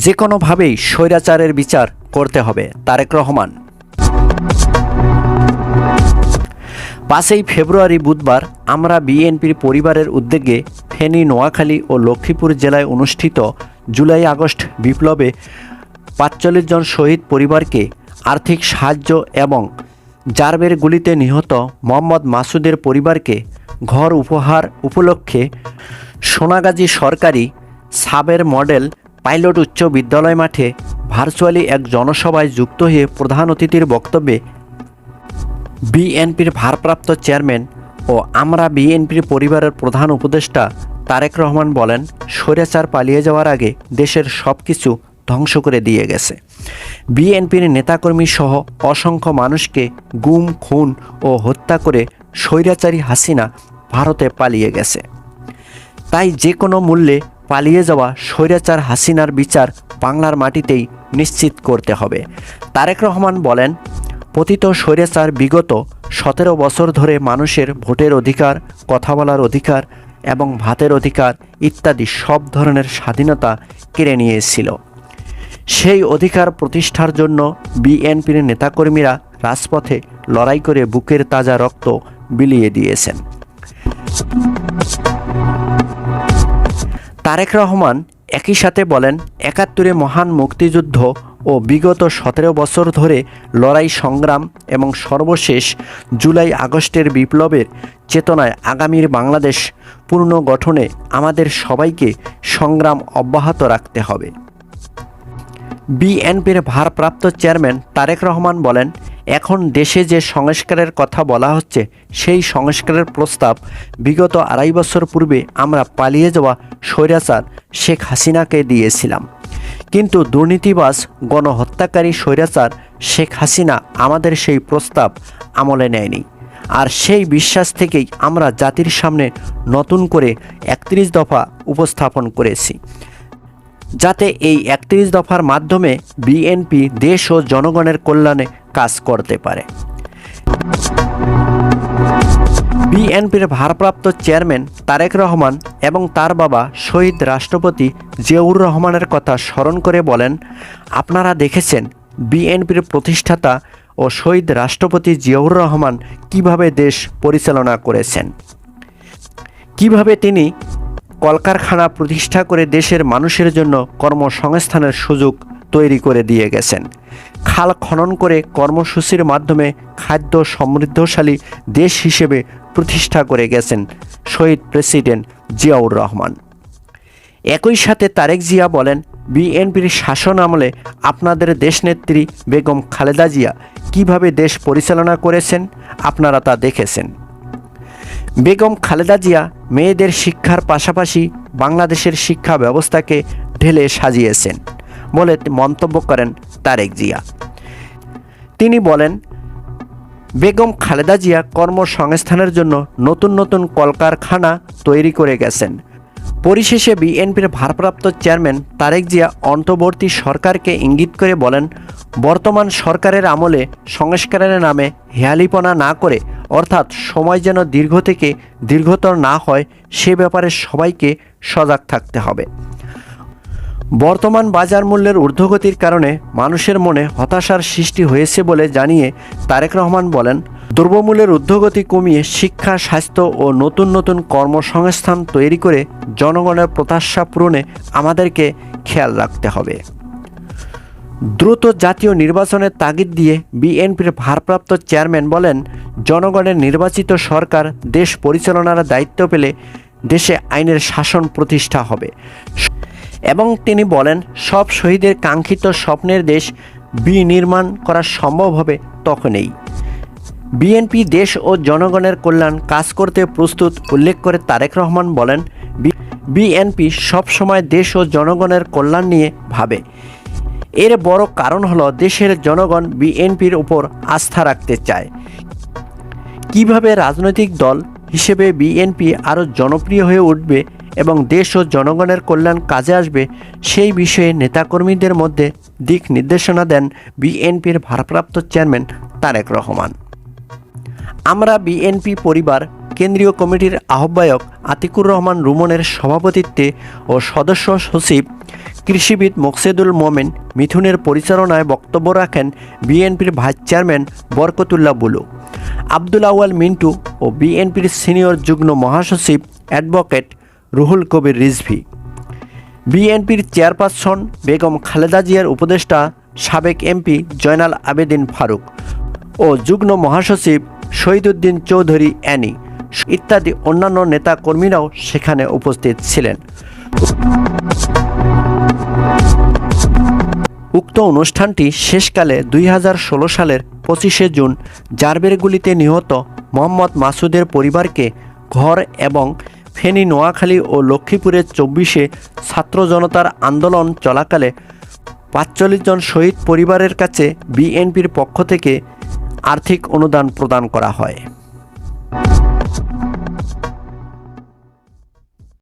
যে কোনোভাবেই স্বৈরাচারের বিচার করতে হবে। তারেক রহমান। 5ই ফেব্রুয়ারি বুধবার আমরা বিএনপির পরিবারের উদ্যোগে ফেনী, নোয়াখালী ও লক্ষ্মীপুর জেলায় অনুষ্ঠিত জুলাই আগস্ট বিপ্লবে ৪৫ জন শহীদ পরিবারকে আর্থিক সাহায্য এবং জারবের গুলিতে নিহত মোহাম্মদ মাসুদের পরিবারকে ঘর উপহার উপলক্ষে সোনাগাজী সরকারি সাবের মডেল পাইলট উচ্চ বিদ্যালয় মাঠে ভার্চুয়ালি এক জনসভায় যুক্ত হয়ে প্রধান অতিথির বক্তব্যে বিএনপির ভারপ্রাপ্ত চেয়ারম্যান ও আমরা বিএনপির পরিবারের প্রধান উপদেষ্টা তারেক রহমান বলেন, স্বৈরাচার পালিয়ে যাওয়ার আগে দেশের সব কিছু ধ্বংস করে দিয়ে গেছে। বিএনপির নেতাকর্মী সহ অসংখ্য মানুষকে গুম, খুন ও হত্যা করে স্বৈরাচারী হাসিনা ভারতে পালিয়ে গেছে। তাই যে কোনো মূল্যে পালিয়ে যাওয়া স্বৈরাচার হাসিনার বিচার বাংলার মাটিতেই নিশ্চিত করতে হবে। তারেক রহমান বলেন, পতিত স্বৈরাচার বিগত 17 বছর ধরে মানুষের ভোটের অধিকার, কথা বলার অধিকার এবং ভাতের অধিকার ইত্যাদি সব ধরনের স্বাধীনতা কেড়ে নিয়েছিল। সেই অধিকার প্রতিষ্ঠার জন্য বিএনপির নেতাকর্মীরা রাজপথে লড়াই করে বুকের তাজা রক্ত বিলিয়ে দিয়েছেন। তারেক রহমান একই সাথে বলেন, ৭১-এ মহান মুক্তিযুদ্ধ ও বিগত 17 বছর ধরে লড়াই সংগ্রাম এবং সর্বশেষ জুলাই আগস্টের বিপ্লবের চেতনায় আগামীর বাংলাদেশ পুনর্গঠনে আমাদের সবাইকে সংগ্রাম অব্যাহত রাখতে হবে। বিএনপির ভারপ্রাপ্ত চেয়ারম্যান তারেক রহমান বলেন, এখন দেশে যে সংস্কারের কথা বলা হচ্ছে সেই সংস্কারের প্রস্তাব বিগত 2.5 বছর পূর্বে আমরা পালিয়ে যাওয়া স্বৈরাচার শেখ হাসিনাকে দিয়েছিলাম, কিন্তু দুর্নীতিবাজ গণহত্যাকারী স্বৈরাচার শেখ হাসিনা আমাদের সেই প্রস্তাব আমলে নেয়নি। আর সেই বিশ্বাস থেকেই আমরা জাতির সামনে নতুন করে 31 দফা উপস্থাপন করেছি, যাতে এই 31 দফার মাধ্যমে বিএনপি দেশ ও জনগণের কল্যাণে কাজ করতে পারে। বিএনপির ভারপ্রাপ্ত চেয়ারম্যান তারেক রহমান এবং তার বাবা শহীদ রাষ্ট্রপতি জিয়াউর রহমানের কথা স্মরণ করে বলেন, আপনারা দেখেছেন বিএনপির প্রতিষ্ঠাতা ও শহীদ রাষ্ট্রপতি জিয়াউর রহমান কিভাবে দেশ পরিচালনা করেছেন, কিভাবে তিনি কলকারখানা প্রতিষ্ঠা করে দেশের মানুষের জন্য কর্মসংস্থানের সুযোগ তৈরি করে দিয়ে গেছেন, খাল খনন করে কর্মসূচির মাধ্যমে খাদ্য সমৃদ্ধশালী দেশ হিসেবে প্রতিষ্ঠা করে গেছেন শহীদ প্রেসিডেন্ট জিয়াউর রহমান। একই সাথে তারেক জিয়া বলেন, বিএনপির শাসন আমলে আপনাদের দেশনেত্রী বেগম খালেদা জিয়া কিভাবে দেশ পরিচালনা করেছেন আপনারা তা দেখেছেন। বেগম খালেদা জিয়া মেয়েদের শিক্ষার পাশাপাশি বাংলাদেশের শিক্ষা ব্যবস্থাকে ঢেলে সাজিয়েছেন বলে মন্তব্য করেন তারেক জিয়া। তিনি বলেন, বেগম খালেদা জিয়া কর্মসংস্থানের জন্য নতুন নতুন কলকারখানা তৈরি করে গেছেন। পরিশেষে বিএনপির ভারপ্রাপ্ত চেয়ারম্যান তারেক জিয়া অন্তর্বর্তী সরকারকে ইঙ্গিত করে বলেন, বর্তমান সরকারের আমলে সংস্কারের নামে হেয়ালিপনা না করে, অর্থাৎ সময় যেন দীর্ঘ থেকে দীর্ঘতর না হয় সে ব্যাপারে সবাইকে সজাগ থাকতে হবে। বর্তমান বাজার মূল্যের ঊর্ধ্বগতির কারণে মানুষের মনে হতাশার সৃষ্টি হয়েছে বলে জানিয়ে তারেক রহমান বলেন, দ্রব্যমূল্যের ঊর্ধ্বগতি কমিয়ে শিক্ষা, স্বাস্থ্য ও নতুন নতুন কর্মসংস্থান তৈরি করে জনগণের প্রত্যাশা পূরণে আমাদেরকে খেয়াল রাখতে হবে। দ্রুত জাতীয় নির্বাচনের তাগিদ দিয়ে বিএনপির ভারপ্রাপ্ত চেয়ারম্যান বলেন, জনগণের নির্বাচিত সরকার দেশ পরিচালনার দায়িত্ব পেলে দেশে আইনের শাসন প্রতিষ্ঠা হবে এবং তিনি বলেন, সব শহীদের কাঙ্ক্ষিত স্বপ্নের দেশ বিনির্মাণ করা সম্ভব হবে তখনই। বিএনপি দেশ ও জনগণের কল্যাণ কাজ করতে প্রস্তুত উল্লেখ করে তারেক রহমান বলেন, বিএনপি সবসময় দেশ ও জনগণের কল্যাণ নিয়ে ভাবে। এর বড় কারণ হলো দেশের জনগণ বিএনপির উপর আস্থা রাখতে চায়। কিভাবে রাজনৈতিক দল হিসেবে বিএনপি আরও জনপ্রিয় হয়ে উঠবে এবং দেশ ও জনগণের কল্যাণ কাজে আসবে সেই বিষয়ে নেতাকর্মীদের মধ্যে দিক নির্দেশনা দেন বিএনপির ভারপ্রাপ্ত চেয়ারম্যান তারেক রহমান। আমরা বিএনপি পরিবার কেন্দ্রীয় কমিটির আহ্বায়ক আতিকুর রহমান রুমনের সভাপতিত্বে ও সদস্য সচিব কৃষিবিদ মোকসেদুল মোমেন মিথুনের পরিচালনায় বক্তব্য রাখেন বিএনপির ভাইস চেয়ারম্যান বরকতুল্লাহ বুলু, আব্দুল আউয়াল মিন্টু ও বিএনপির সিনিয়র যুগ্ম মহাসচিব অ্যাডভোকেট রুহুল কবির রিজভী। বিএনপির চেয়ারপারসন বেগম খালেদা জিয়ার উপদেষ্টা সাবেক এমপি জয়নাল আবেদিন ফারুক ও যুগ্ম মহাসচিব শহীদুদ্দিন চৌধুরী অ্যানি ইত্যাদি অন্যান্য নেতাকর্মীরাও সেখানে উপস্থিত ছিলেন। উক্ত অনুষ্ঠানটি শেষকালে 2016 সালের 25শে জুন জারবের গুলিতে নিহত মোহাম্মদ মাসুদের পরিবারকে ঘর এবং ফেনী, নোয়াখালী ও লক্ষ্মীপুরের 24শে ছাত্র জনতার আন্দোলন চলাকালে 45 জন শহীদ পরিবারের কাছে বিএনপির পক্ষ থেকে আর্থিক অনুদান প্রদান করা হয়।